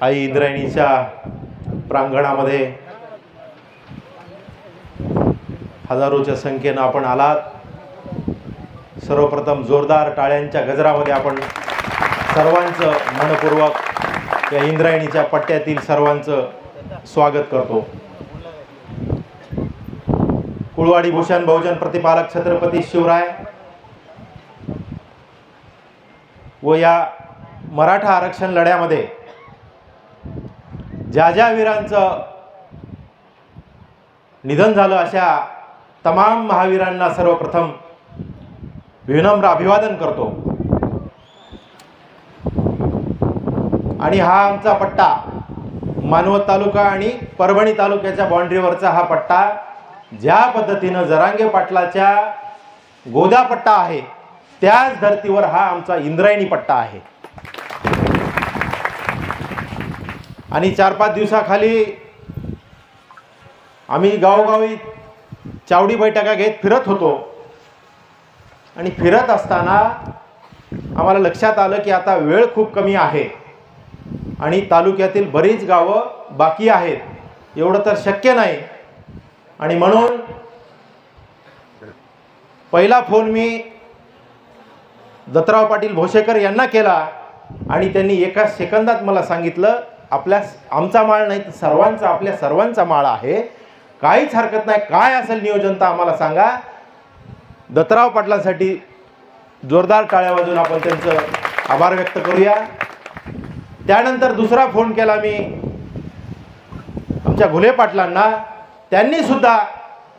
आई इंद्रायणीच्या प्रांगणामध्ये हजारोच्या संख्येनं आपण आलात। सर्वप्रथम जोरदार टाळ्यांच्या गजरामध्ये आपण सर्वांचं मनपूर्वक या इंद्रायणीच्या पट्ट्यातील सर्वांचं स्वागत करतो। कुळवाडी भूषण बहुजन प्रतिपालक छत्रपती शिवराय व या मराठा आरक्षण लढ्यामध्ये ज्या ज्या वीरांचं निधन झालं अशा तमाम महावीरांना सर्वप्रथम विनम्र अभिवादन करतो। आणि हा आमचा पट्टा मानवत तालुका आणि परभणी तालुक्याच्या बाउंड्रीवरचा हा पट्टा ज्या पद्धतीनं जरांगे पाटलाच्या गोदा पट्टा आहे त्याच धर्तीवर हा आमचा इंद्रायणी पट्टा आहे। आणि 4-5 दिवसाखाली आम्ही गावोगावी चावडी बैठका घेत फिरत होतो आणि फिरत असताना आम्हाला लक्षात आलं की आता वेळ खूप कमी आहे आणि तालुक्यातील बरीच गावं बाकी आहेत, एवढं तर शक्य नाही। आणि म्हणून पहिला फोन मी दत्तराव पाटील भोसेकर यांना केला आणि त्यांनी एका सेकंदात मला सांगितलं आमचा माळ नाही तर सर्वांचा, आपल्या सर्वांचा माळ आहे, काहीच हरकत नाही, काय असेल नियोजन तर आम्हाला सांगा। दत्तराव पाटलांसाठी जोरदार टाळ्या वाजवून आपण त्यांचं आभार व्यक्त करूया। त्यानंतर दुसरा फोन केला मी आमच्या घुले पाटलांना, त्यांनी सुद्धा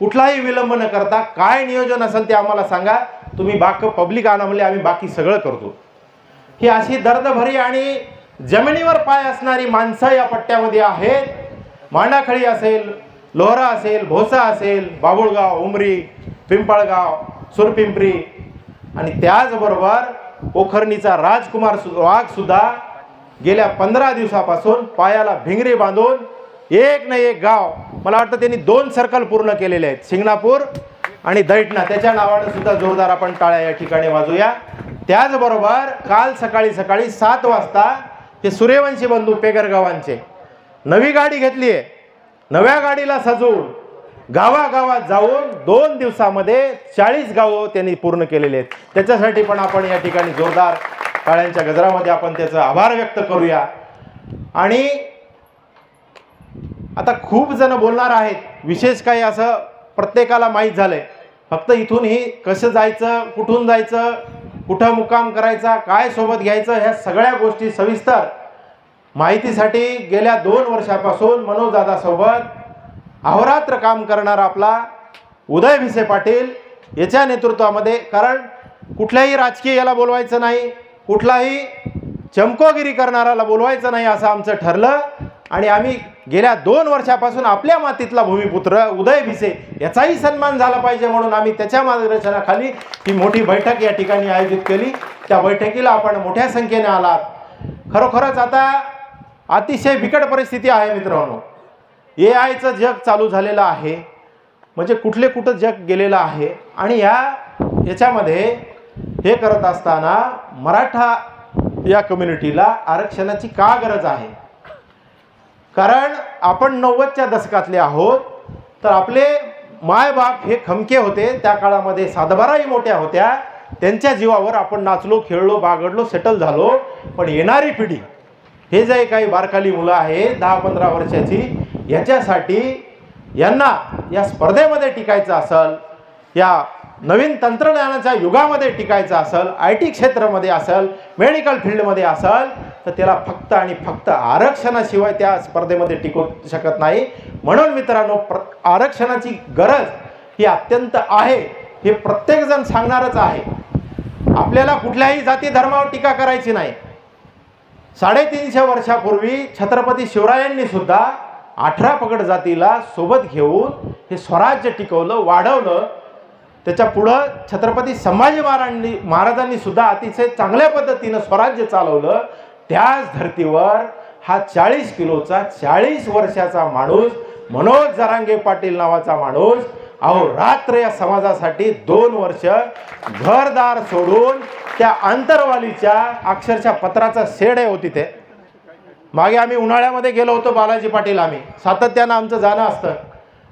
कुठलाही विलंब न करता काय नियोजन असेल ते आम्हाला सांगा, तुम्ही पब्लिक आणा म्हणले, आम्ही बाकी सगळं करतो। ही अशी दर्दभरी आणि जमिनीवर पाय असणारी माणसं या पट्ट्यामध्ये आहेत। मांडाखळी असेल, लोहरा असेल, भोसा असेल, बाबुळगाव, उमरी, पिंपळगाव, सुरपिंपरी आणि त्याचबरोबर पोखरणीचा राजकुमार वाघ सुद्धा गेल्या 15 दिवसापासून पायाला भिंगरी बांधून एक ना एक गाव, मला वाटतं त्यांनी 2 सर्कल पूर्ण केलेले आहेत, शिंगणापूर आणि दैठणा, त्याच्या नावाने सुद्धा जोरदार आपण टाळ्या या ठिकाणी वाजूया। त्याचबरोबर काल सकाळी 7 वाजता ते सूर्यवंशी बंधू पेगरगावांचे नवी गाडी घेतली आहे, नव्या गाडीला सजवून गावागावात जाऊन 2 दिवसामध्ये 40 गावं त्यांनी पूर्ण केलेले आहेत। त्याच्यासाठी पण आपण या ठिकाणी जोरदार टाळ्यांच्या गजरामध्ये आपण त्याचा आभार व्यक्त करूया। आणि आता खूप जण बोलणार आहेत, विशेष काही असं प्रत्येकाला माहीत झालंय, फक्त इथून ही कसं जायचं, कुठून जायचं, कुठं मुक्काम करायचा, काय सोबत घ्यायचं, ह्या सगळ्या गोष्टी सविस्तर माहितीसाठी गेल्या 2 वर्षापासून मनोजदादा सोबत अहोरात्र काम करणारा आपला उदय भिसे पाटील याच्या नेतृत्वामध्ये, कारण कुठल्याही राजकीय याला बोलवायचं नाही, कुठलाही चमकोगिरी करणाराला बोलवायचं नाही असं आमचं ठरलं। आणि आम्ही गेल्या 2 वर्षापासून आपल्या मातीतला भूमिपुत्र उदय भिसे याचाही सन्मान झाला पाहिजे म्हणून आम्ही त्याच्या मार्गदर्शनाखाली ही मोठी बैठक या ठिकाणी आयोजित केली। त्या बैठकीला आपण मोठ्या संख्येने आलात। खरोखरच आता अतिशय बिकट परिस्थिती आहे मित्रांनो, AI चं जग चालू झालेलं आहे, म्हणजे कुठं जग गेलेलं आहे। आणि याच्यामध्ये हे करत असताना मराठा या कम्युनिटीला आरक्षणाची का गरज आहे, कारण आपण 90च्या दशकातले आहोत, तर आपले मायबाप हे खमके होते, त्या काळामध्ये सातबाराही मोठ्या होत्या, त्यांच्या जीवावर आपण नाचलो, खेळलो, बागडलो, सेटल झालो। पण येणारी पिढी, हे जे काही बारकाली मुलं आहेत 10-15 वर्षाची, याच्यासाठी यांना या स्पर्धेमध्ये टिकायचं असेल, या नवीन तंत्रज्ञानाच्या युगामध्ये टिकायचं असेल, IT क्षेत्रामध्ये असेल, मेडिकल फील्डमध्ये असेल, तर त्याला फक्त आणि फक्त आरक्षणाशिवाय त्या स्पर्धेमध्ये टिकू शकत नाही। म्हणून मित्रांनो, आरक्षणाची गरज ही अत्यंत आहे, हे प्रत्येकजण सांगणारच आहे। आपल्याला कुठल्याही जाती धर्मावर टीका करायची नाही। 350 वर्षापूर्वी छत्रपती शिवरायांनी सुद्धा 18 पगड जातीला सोबत घेऊन हे स्वराज्य टिकवलं, वाढवलं। त्याच्या पुढं छत्रपती संभाजी महाराजांनी सुद्धा अतिशय चांगल्या पद्धतीनं स्वराज्य चालवलं। त्याच धर्तीवर हा 40 किलोचा 40 वर्षाचा माणूस मनोज जरांगे पाटील नावाचा माणूस अहो रात्र या समाजासाठी 2 वर्ष घरदार सोडून त्या आंतरवालीच्या अक्षरशः पत्राचा शेड आहे हो तिथे, मागे आम्ही उन्हाळ्यामध्ये गेलो होतो बालाजी पाटील, आम्ही सातत्यानं आमचं जाणं असतं,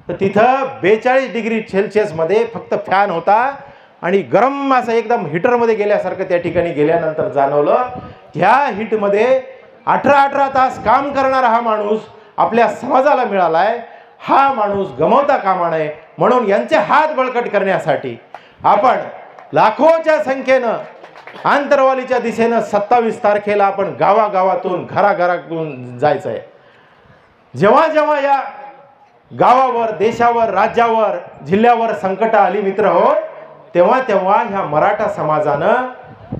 तर तिथं 42 डिग्री सेल्सिअसमध्ये फक्त फॅन होता आणि गरम असं एकदम हीटरमध्ये गेल्यासारखं त्या ठिकाणी गेल्यानंतर जाणवलं. ह्या हीटमध्ये 18 तास काम करणारा हा माणूस आपल्या समाजाला मिळाला आहे, हा माणूस गमावता कामा नये. म्हणून यांचे हात बळकट करण्यासाठी आपण लाखोच्या संख्येनं आंतरवालीच्या दिशेनं 27 तारखेला आपण गावागावातून घराघरातून जायचं आहे. जेव्हा जेव्हा या गावावर, देशावर, राज्यावर, जिल्ह्यावर संकट आली मित्र हो, तेव्हा तेव्हा ह्या मराठा समाजानं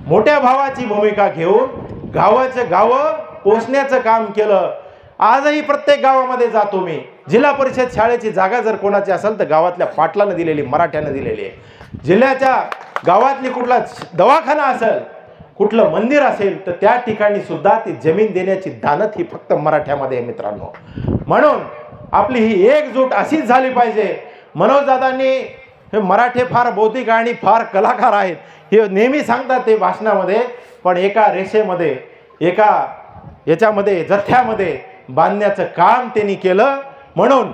मोठ्या भावाची भूमिका घेऊन गावाचं गावं पोचण्याचं काम केलं. आजही प्रत्येक गावामध्ये जातो मी. जिल्हा परिषद शाळेची जागा जर कोणाची असेल तर गावातल्या पाटलानं दिलेली, मराठ्यानं दिलेली आहे. जिल्ह्याच्या गावातली कुठला दवाखाना असेल, कुठलं मंदिर असेल, तर त्या ठिकाणी सुद्धा ती जमीन देण्याची दानत ही फक्त मराठ्यामध्ये आहे मित्रांनो. म्हणून आपली ही एकजूट अशीच झाली पाहिजे. मनोजदादांनी हे मराठे फार बौद्धिक आणि फार कलाकार आहेत हे नेहमी सांगतात ते भाषणामध्ये, पण एका रेषेमध्ये, एका याच्यामध्ये, जथ्यामध्ये बांधण्याचं काम त्यांनी केलं. म्हणून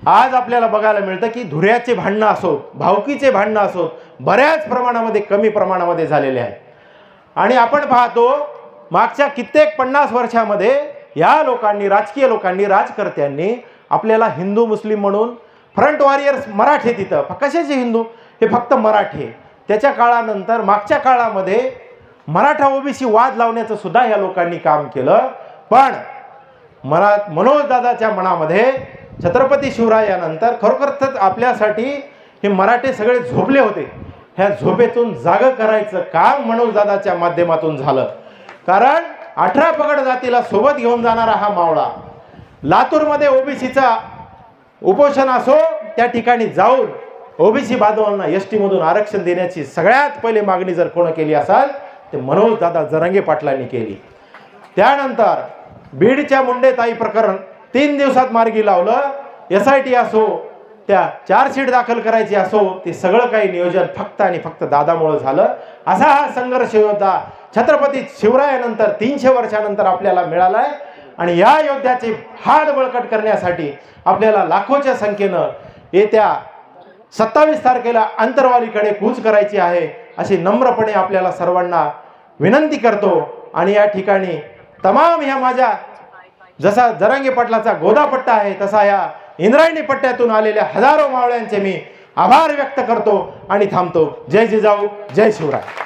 आज आपल्याला बघायला मिळतं की धुऱ्याचे भांडणं असोत, भावकीचे भांडणं असोत, बऱ्याच प्रमाणामध्ये, कमी प्रमाणामध्ये झालेले आहेत. आणि आपण पाहतो मागच्या कित्येक 50 वर्षामध्ये या लोकांनी, राजकीय लोकांनी, राजकर्त्यांनी आपल्याला हिंदू मुस्लिम म्हणून फ्रंट वॉरियर्स मराठे, तिथं कशाचे हिंदू, हे फक्त मराठे. त्याच्या काळानंतर मागच्या काळामध्ये मराठा ओबीसी वाद लावण्याचं सुद्धा या लोकांनी काम केलं. पण मनोजदादाच्या मनामध्ये छत्रपती शिवरायानंतर खरोखरच आपल्यासाठी हे मराठे सगळे झोपले होते, ह्या झोपेतून जागं करायचं काम मनोजदादाच्या माध्यमातून झालं. कारण 18 पगड जातीला सोबत घेऊन जाणारा हा मावळा लातूरमध्ये ओबीसीचा उपोषण असो, त्या ठिकाणी जाऊन ओबीसी बांधवांना एसटी मधून आरक्षण देण्याची सगळ्यात पहिले मागणी जर कोण केली असाल ते मनोजदादा जरांगे पाटलांनी केली. त्यानंतर बीडच्या मुंडेताई प्रकरण 3 दिवसात मार्गी लावलं. SIT असो, त्या चार्जशीट दाखल करायची असो, ते सगळं काही नियोजन फक्त आणि फक्त दादामुळे झालं. असा हा संघर्ष योद्धा छत्रपती शिवरायानंतर 300 वर्षानंतर आपल्याला मिळाला आहे. आणि या योद्ध्याचे हात बळकट करण्यासाठी आपल्याला लाखोच्या संख्येनं येत्या 27 तारखेला आंतरवालीकडे कूच करायची आहे, अशी नम्रपणे आपल्याला सर्वांना विनंती करतो. आणि या ठिकाणी तमाम ह्या माझ्या, जसा जरांगे पाटलाचा गोदापट्टा आहे तसा ह्या इंद्रायणी पट्ट्यातून आलेल्या हजारो मावळ्यांचे मी आभार व्यक्त करतो आणि थांबतो. जय जिजाऊ, जय शिवराय.